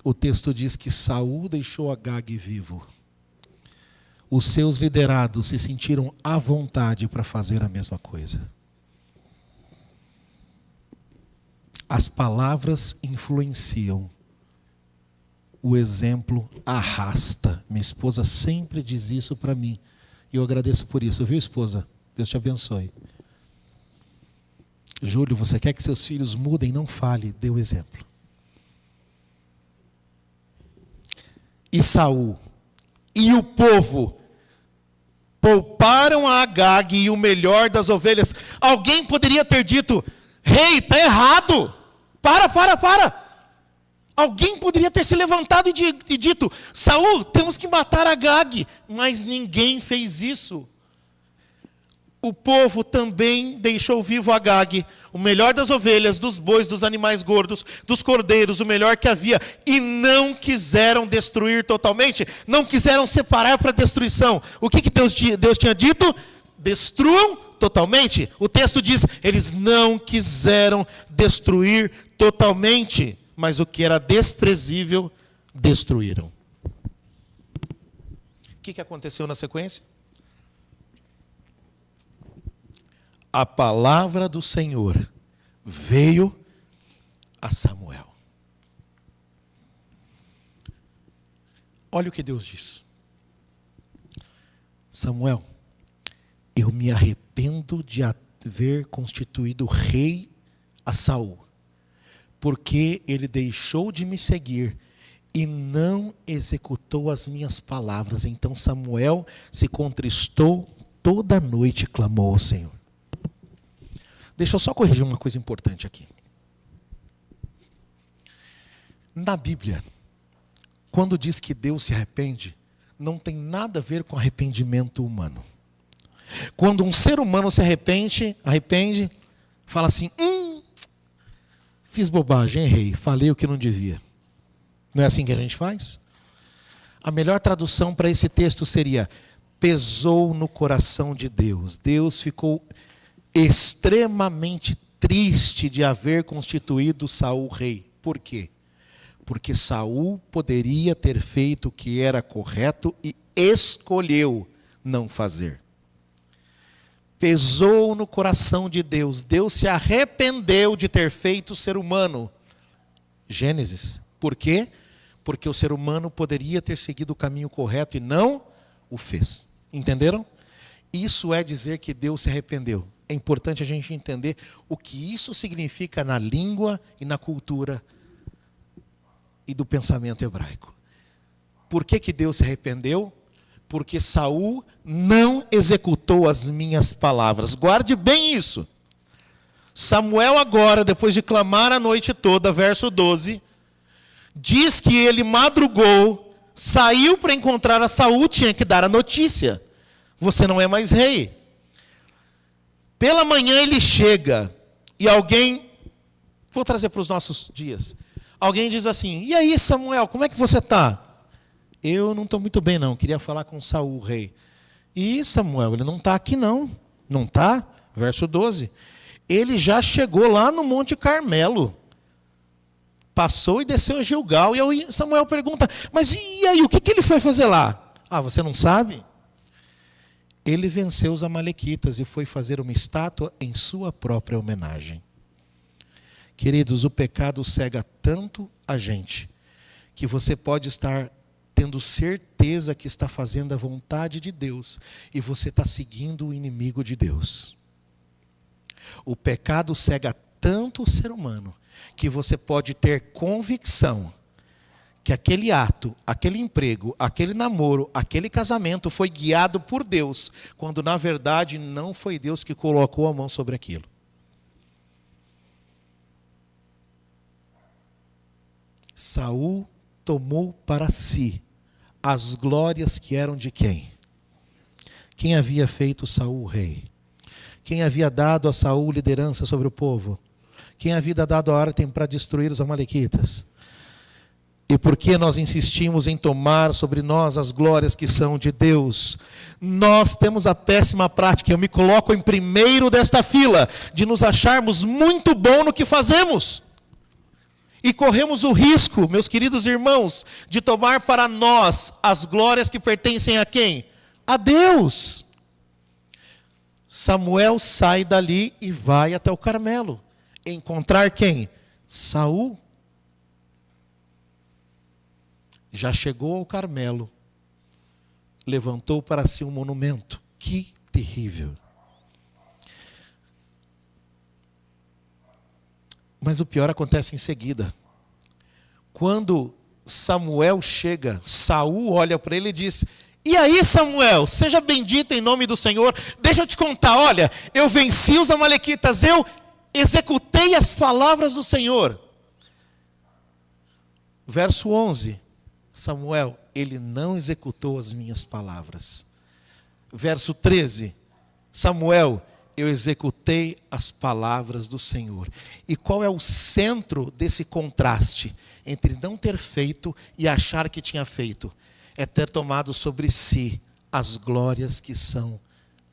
O texto diz que Saul deixou Agag vivo. Os seus liderados se sentiram à vontade para fazer a mesma coisa. As palavras influenciam. O exemplo arrasta. Minha esposa sempre diz isso para mim. E eu agradeço por isso, viu, esposa? Deus te abençoe. Júlio, você quer que seus filhos mudem? Não fale, dê o exemplo. E Saul e o povo pouparam a Agag e o melhor das ovelhas. Alguém poderia ter dito: rei, está errado. Para. Alguém poderia ter se levantado e dito: Saul, temos que matar Agag. Mas ninguém fez isso. O povo também deixou vivo Agag, o melhor das ovelhas, dos bois, dos animais gordos, dos cordeiros, o melhor que havia. E não quiseram destruir totalmente, não quiseram separar para destruição. O que Deus tinha dito? Destruam totalmente. O texto diz, eles não quiseram destruir totalmente. Mas o que era desprezível, destruíram. O que aconteceu na sequência? A palavra do Senhor veio a Samuel. Olha o que Deus diz. Samuel, eu me arrependo de haver constituído rei a Saul, porque ele deixou de me seguir e não executou as minhas palavras. Então Samuel se contristou toda a noite e clamou ao Senhor. Deixa eu só corrigir uma coisa importante aqui. Na Bíblia, quando diz que Deus se arrepende, não tem nada a ver com arrependimento humano. Quando um ser humano se arrepende, fala assim, fiz bobagem, errei, falei o que não devia. Não é assim que a gente faz? A melhor tradução para esse texto seria, pesou no coração de Deus. Deus ficou extremamente triste de haver constituído Saul rei. Por quê? Porque Saul poderia ter feito o que era correto e escolheu não fazer. Pesou no coração de Deus. Deus se arrependeu de ter feito o ser humano. Gênesis. Por quê? Porque o ser humano poderia ter seguido o caminho correto e não o fez. Entenderam? Isso é dizer que Deus se arrependeu. É importante a gente entender o que isso significa na língua e na cultura e do pensamento hebraico. Por que Deus se arrependeu? Porque Saul não executou as minhas palavras. Guarde bem isso. Samuel agora, depois de clamar a noite toda, verso 12, diz que ele madrugou, saiu para encontrar a Saul, tinha que dar a notícia. Você não é mais rei. Pela manhã ele chega e alguém, vou trazer para os nossos dias, alguém diz assim, e aí Samuel, como é que você está? Eu não estou muito bem não, queria falar com Saul, rei. E Samuel, ele não está aqui não, não está? Verso 12, ele já chegou lá no Monte Carmelo, passou e desceu a Gilgal, e Samuel pergunta, mas e aí, o que ele foi fazer lá? Ah, você não sabe? Ele venceu os amalequitas e foi fazer uma estátua em sua própria homenagem. Queridos, o pecado cega tanto a gente, que você pode estar tendo certeza que está fazendo a vontade de Deus, e você está seguindo o inimigo de Deus. O pecado cega tanto o ser humano, que você pode ter convicção que aquele ato, aquele emprego, aquele namoro, aquele casamento foi guiado por Deus, quando na verdade não foi Deus que colocou a mão sobre aquilo. Saul tomou para si as glórias que eram de quem? Quem havia feito Saul rei? Quem havia dado a Saul liderança sobre o povo? Quem havia dado a ordem para destruir os amalequitas? E por que nós insistimos em tomar sobre nós as glórias que são de Deus? Nós temos a péssima prática, eu me coloco em primeiro desta fila, de nos acharmos muito bom no que fazemos. E corremos o risco, meus queridos irmãos, de tomar para nós as glórias que pertencem a quem? A Deus. Samuel sai dali e vai até o Carmelo. Encontrar quem? Saul. Já chegou ao Carmelo, levantou para si um monumento. Que terrível. Mas o pior acontece em seguida. Quando Samuel chega, Saul olha para ele e diz, e aí Samuel, seja bendito em nome do Senhor, deixa eu te contar, olha, eu venci os amalequitas, eu executei as palavras do Senhor. Verso 11, Samuel, ele não executou as minhas palavras. Verso 13, Samuel, eu executei as palavras do Senhor. E qual é o centro desse contraste entre não ter feito e achar que tinha feito? É ter tomado sobre si as glórias que são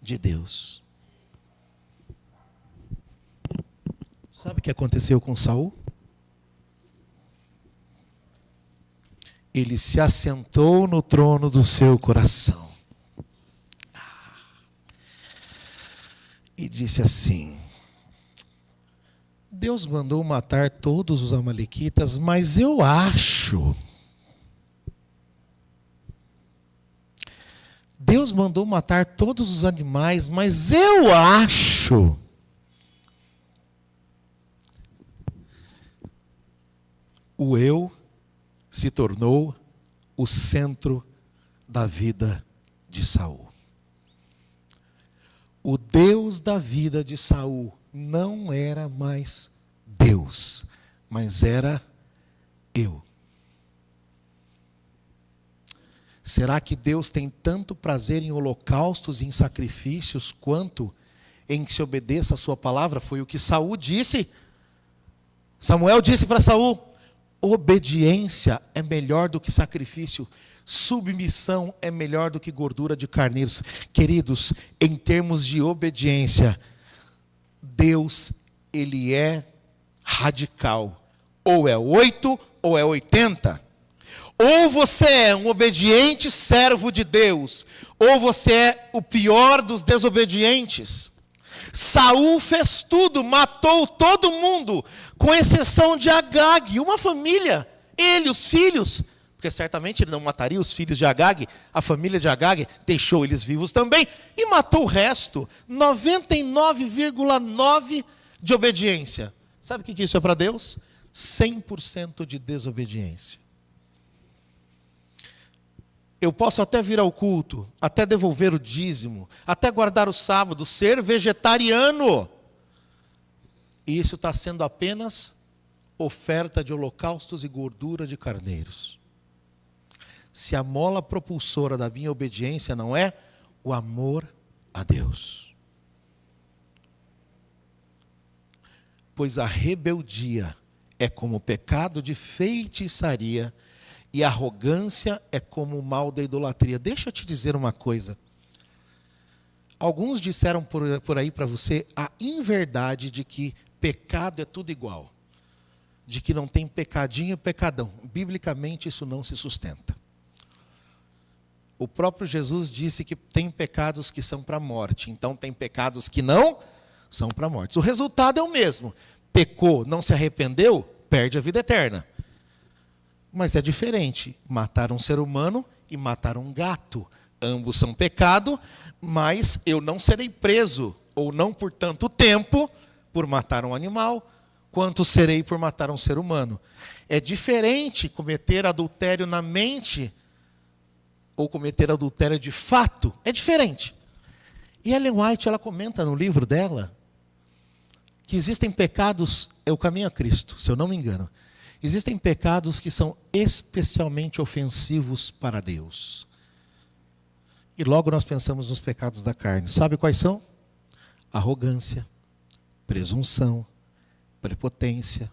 de Deus. Sabe o que aconteceu com Saul? Ele se assentou no trono do seu coração. E disse assim: Deus mandou matar todos os amalequitas, mas eu acho. Deus mandou matar todos os animais, mas eu acho. O eu se tornou o centro da vida de Saul. O Deus da vida de Saul não era mais Deus, mas era eu. Será que Deus tem tanto prazer em holocaustos e em sacrifícios quanto em que se obedeça a sua palavra? Foi o que Saul disse. Samuel disse para Saul: obediência é melhor do que sacrifício. Submissão é melhor do que gordura de carneiros. Queridos, em termos de obediência, Deus, ele é radical. Ou é 8 ou é 80. Ou você é um obediente servo de Deus, ou você é o pior dos desobedientes. Saul fez tudo, matou todo mundo, com exceção de Agag, uma família, ele, os filhos, porque certamente ele não mataria os filhos de Agag, a família de Agag deixou eles vivos também, e matou o resto, 99,9% de obediência. Sabe o que isso é para Deus? 100% de desobediência. Eu posso até vir ao culto, até devolver o dízimo, até guardar o sábado, ser vegetariano. E isso está sendo apenas oferta de holocaustos e gordura de carneiros. Se a mola propulsora da minha obediência não é o amor a Deus. Pois a rebeldia é como o pecado de feitiçaria, e a arrogância é como o mal da idolatria. Deixa eu te dizer uma coisa. Alguns disseram por aí para você a inverdade de que pecado é tudo igual. De que não tem pecadinho e pecadão. Biblicamente isso não se sustenta. O próprio Jesus disse que tem pecados que são para a morte. Então tem pecados que não são para a morte. O resultado é o mesmo. Pecou, não se arrependeu, perde a vida eterna. Mas é diferente, matar um ser humano e matar um gato. Ambos são pecado, mas eu não serei preso, ou não por tanto tempo, por matar um animal, quanto serei por matar um ser humano. É diferente cometer adultério na mente, ou cometer adultério de fato, é diferente. E Ellen White, ela comenta no livro dela, que existem pecados, é o caminho a Cristo, se eu não me engano. Existem pecados que são especialmente ofensivos para Deus. E logo nós pensamos nos pecados da carne. Sabe quais são? Arrogância, presunção, prepotência.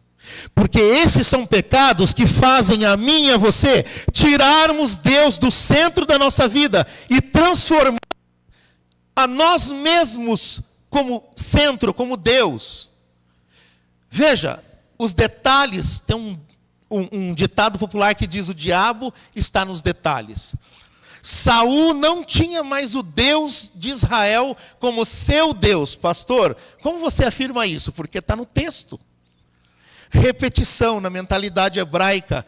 Porque esses são pecados que fazem a mim e a você tirarmos Deus do centro da nossa vida e transformar a nós mesmos como centro, como Deus. Veja, os detalhes, tem um ditado popular que diz: o diabo está nos detalhes. Saul não tinha mais o Deus de Israel como seu Deus. Pastor, como você afirma isso? Porque está no texto. Repetição na mentalidade hebraica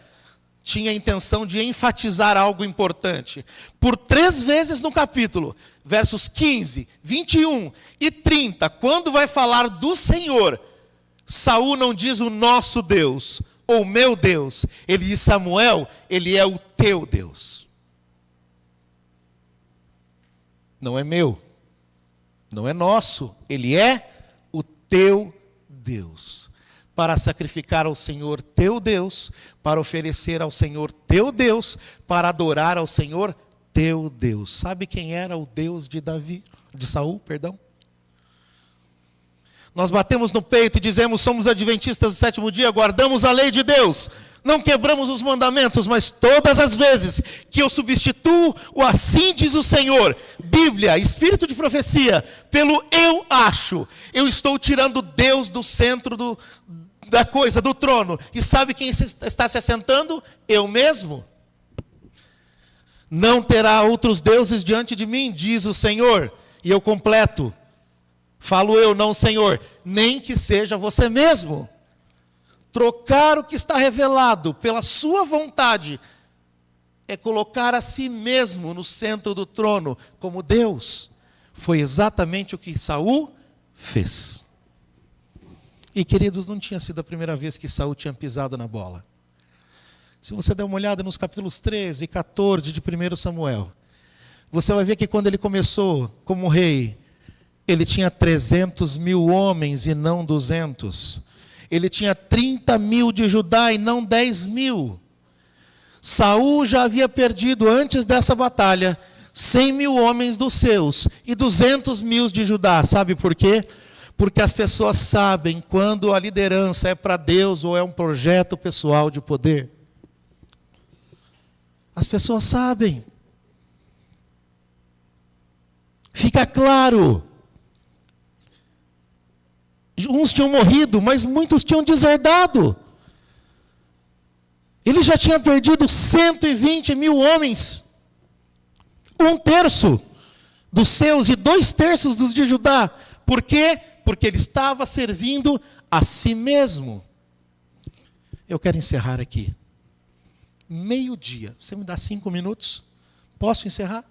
tinha a intenção de enfatizar algo importante. Por 3 vezes no capítulo, versos 15, 21 e 30, quando vai falar do Senhor, Saul não diz o nosso Deus, ou meu Deus. Ele diz: Samuel, ele é o teu Deus. Não é meu, não é nosso, ele é o teu Deus. para sacrificar ao Senhor teu Deus, para oferecer ao Senhor teu Deus, para adorar ao Senhor teu Deus. Sabe quem era o Deus de Saul, perdão? Nós batemos no peito e dizemos: somos adventistas do sétimo dia, guardamos a lei de Deus, não quebramos os mandamentos, mas todas as vezes que eu substituo o assim diz o Senhor, Bíblia, espírito de profecia, pelo eu acho, eu estou tirando Deus do centro da coisa, do trono. E sabe quem está se assentando? Eu mesmo. Não terá outros deuses diante de mim, diz o Senhor. E eu completo. Falo eu, não o Senhor. Nem que seja você mesmo. Trocar o que está revelado pela sua vontade é colocar a si mesmo no centro do trono como Deus. Foi exatamente o que Saul fez. E, queridos, não tinha sido a primeira vez que Saul tinha pisado na bola. Se você der uma olhada nos capítulos 13 e 14 de 1 Samuel, você vai ver que quando ele começou como rei, ele tinha 300 mil homens e não 200. Ele tinha 30 mil de Judá e não 10 mil. Saul já havia perdido antes dessa batalha 100 mil homens dos seus e 200 mil de Judá. Sabe por quê? Porque as pessoas sabem quando a liderança é para Deus ou é um projeto pessoal de poder. As pessoas sabem. Fica claro. Uns tinham morrido, mas muitos tinham deserdado. Ele já tinha perdido 120 mil homens. 1/3 dos seus e 2/3 dos de Judá. Por quê? Porque ele estava servindo a si mesmo. Eu quero encerrar aqui. 12:00. Você me dá 5 minutos? Posso encerrar?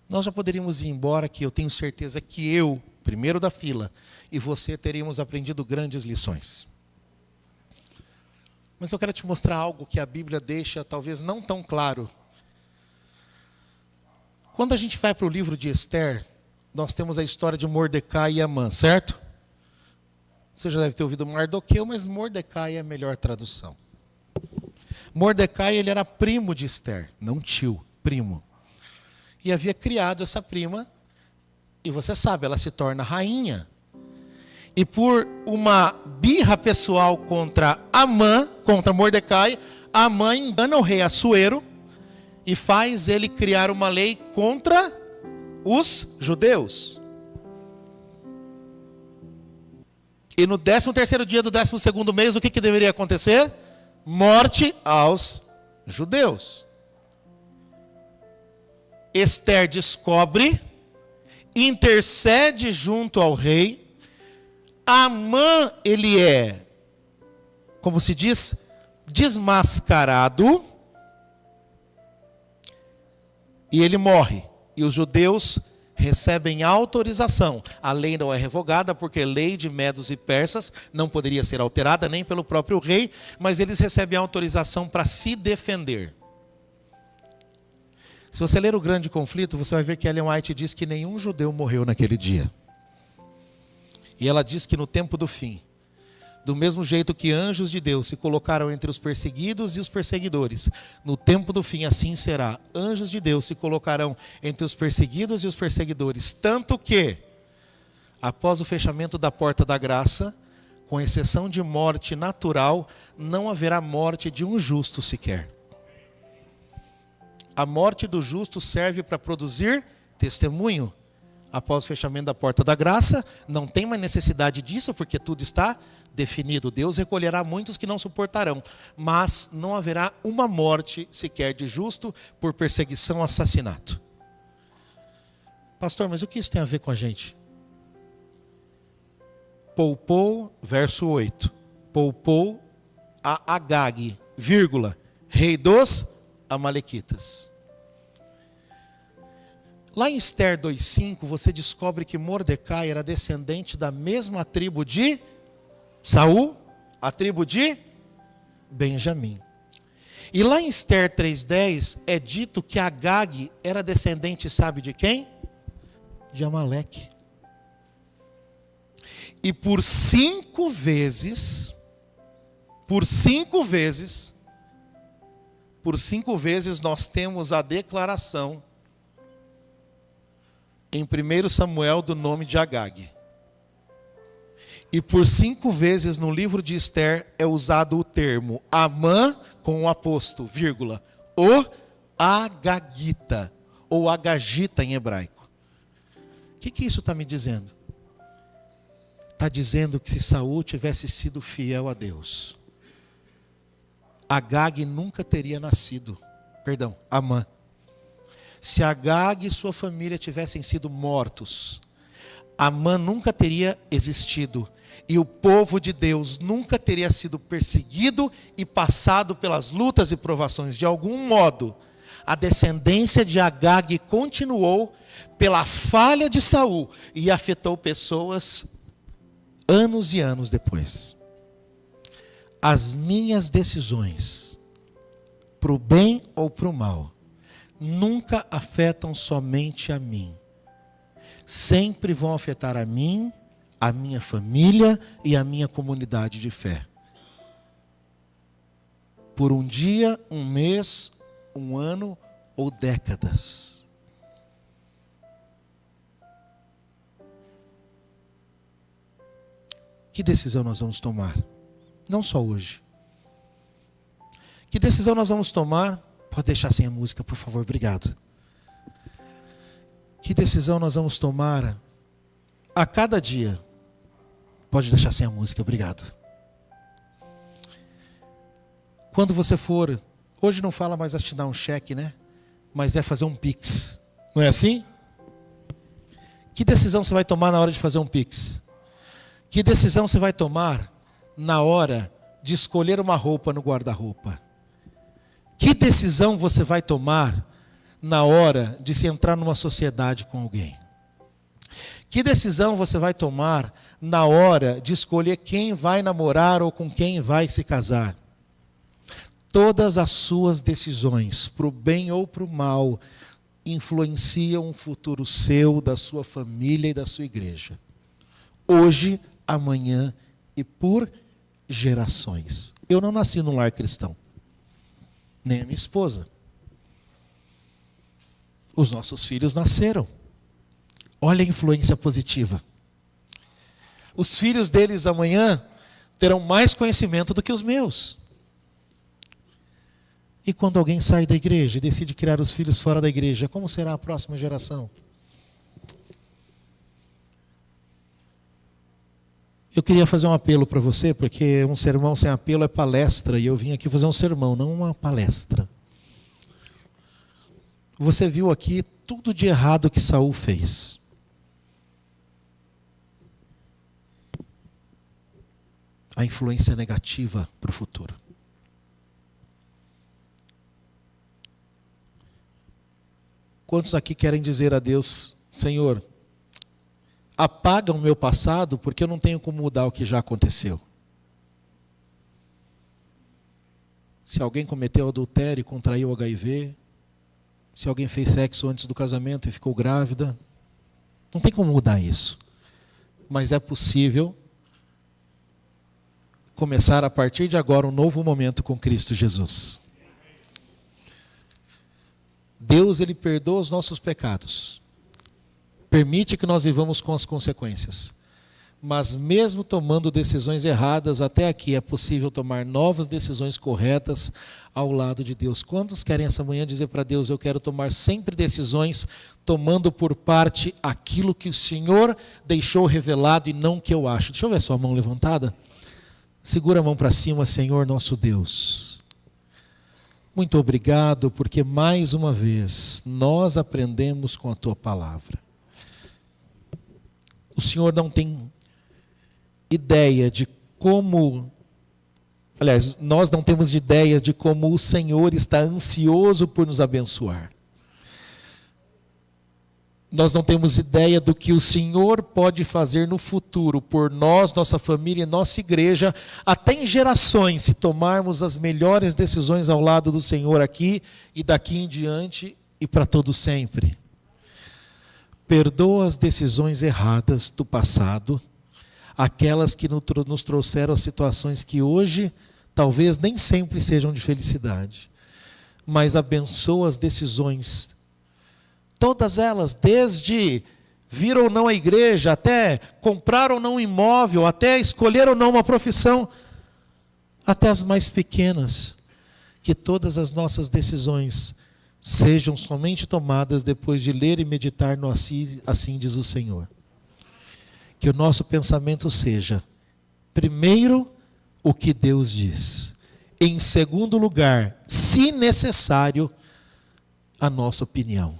Nós já poderíamos ir embora, que eu tenho certeza que eu, primeiro da fila, e você teríamos aprendido grandes lições. Mas eu quero te mostrar algo que a Bíblia deixa talvez não tão claro. Quando a gente vai para o livro de Esther, nós temos a história de Mordecai e Amã, certo? Você já deve ter ouvido Mardoqueu, mas Mordecai é a melhor tradução. Mordecai, ele era primo de Esther, não tio, primo. E havia criado essa prima, e você sabe, ela se torna rainha. E por uma birra pessoal contra Amã, contra Mordecai, Amã engana o rei Assuero e faz ele criar uma lei contra os judeus. E no 13º dia do 12º mês, o que deveria acontecer? Morte aos judeus. Esther descobre, intercede junto ao rei. Amã, ele é, como se diz, desmascarado. E ele morre. E os judeus recebem autorização. A lei não é revogada, porque a lei de Medos e Persas não poderia ser alterada nem pelo próprio rei, mas eles recebem autorização para se defender. Se você ler o Grande Conflito, você vai ver que Ellen White diz que nenhum judeu morreu naquele dia. E ela diz que no tempo do fim, do mesmo jeito que anjos de Deus se colocaram entre os perseguidos e os perseguidores, no tempo do fim assim será. Anjos de Deus se colocarão entre os perseguidos e os perseguidores. Tanto que, após o fechamento da porta da graça, com exceção de morte natural, não haverá morte de um justo sequer. A morte do justo serve para produzir testemunho. Após o fechamento da porta da graça, não tem mais necessidade disso, porque tudo está definido. Deus recolherá muitos que não suportarão, mas não haverá uma morte sequer de justo por perseguição ou assassinato. Pastor, mas o que isso tem a ver com a gente? Poupou, verso 8. Poupou a Agag, vírgula, rei dos Amalequitas. Lá em Esther 2:5, você descobre que Mordecai era descendente da mesma tribo de Saul, a tribo de Benjamim. E lá em Esther 3:10 é dito que Agag era descendente, sabe de quem? De Amaleque. E por 5 vezes, nós temos a declaração em 1 Samuel do nome de Agag. E por 5 vezes no livro de Esther é usado o termo Amã com o aposto, vírgula, o Agagita, ou Agagita em hebraico. O que isso está me dizendo? Está dizendo que se Saul tivesse sido fiel a Deus, Agag nunca teria nascido. Perdão, Amã. Se Agag e sua família tivessem sido mortos, Amã nunca teria existido. E o povo de Deus nunca teria sido perseguido e passado pelas lutas e provações. De algum modo, a descendência de Agag continuou pela falha de Saul e afetou pessoas anos e anos depois. As minhas decisões, para o bem ou para o mal, nunca afetam somente a mim. Sempre vão afetar a mim, a minha família e a minha comunidade de fé. Por um dia, um mês, um ano ou décadas. Que decisão nós vamos tomar? Não só hoje. Que decisão nós vamos tomar? Pode deixar sem a música, por favor, obrigado. Que decisão nós vamos tomar a cada dia? Pode deixar sem a música, obrigado. Quando você for, hoje não fala mais assinar um cheque, né? Mas é fazer um Pix. Não é assim? Que decisão você vai tomar na hora de fazer um Pix? Que decisão você vai tomar na hora de escolher uma roupa no guarda-roupa? Que decisão você vai tomar na hora de se entrar numa sociedade com alguém? Que decisão você vai tomar na hora de escolher quem vai namorar ou com quem vai se casar? Todas as suas decisões, para o bem ou para o mal, influenciam o futuro seu, da sua família e da sua igreja. Hoje, amanhã e por gerações. Eu não nasci num lar cristão, nem a minha esposa. Os nossos filhos nasceram. Olha a influência positiva. Os filhos deles amanhã terão mais conhecimento do que os meus. E quando alguém sai da igreja e decide criar os filhos fora da igreja, como será a próxima geração? Eu queria fazer um apelo para você, porque um sermão sem apelo é palestra, e eu vim aqui fazer um sermão, não uma palestra. Você viu aqui tudo de errado que Saul fez. A influência negativa para o futuro. Quantos aqui querem dizer a Deus, Senhor, apaga o meu passado, porque eu não tenho como mudar o que já aconteceu? Se alguém cometeu adultério e contraiu HIV, se alguém fez sexo antes do casamento e ficou grávida, não tem como mudar isso. Mas é possível começar a partir de agora um novo momento com Cristo Jesus. Deus, Ele perdoa os nossos pecados. Permite que nós vivamos com as consequências. Mas mesmo tomando decisões erradas, até aqui é possível tomar novas decisões corretas ao lado de Deus. Quantos querem essa manhã dizer para Deus, eu quero tomar sempre decisões, tomando por parte aquilo que o Senhor deixou revelado e não o que eu acho? Deixa eu ver sua mão levantada. Segura a mão para cima, Senhor nosso Deus. Muito obrigado, porque mais uma vez nós aprendemos com a Tua palavra. O Senhor não tem ideia de como, aliás, nós não temos ideia de como o Senhor está ansioso por nos abençoar. Nós não temos ideia do que o Senhor pode fazer no futuro por nós, nossa família e nossa igreja, até em gerações, se tomarmos as melhores decisões ao lado do Senhor aqui e daqui em diante e para todo sempre. Perdoa as decisões erradas do passado, aquelas que nos trouxeram as situações que hoje talvez nem sempre sejam de felicidade, mas abençoa as decisões, todas elas, desde vir ou não à igreja, até comprar ou não um imóvel, até escolher ou não uma profissão, até as mais pequenas, que todas as nossas decisões sejam somente tomadas depois de ler e meditar no assim diz o Senhor. Que o nosso pensamento seja, primeiro, o que Deus diz. Em segundo lugar, se necessário, a nossa opinião.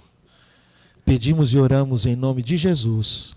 Pedimos e oramos em nome de Jesus.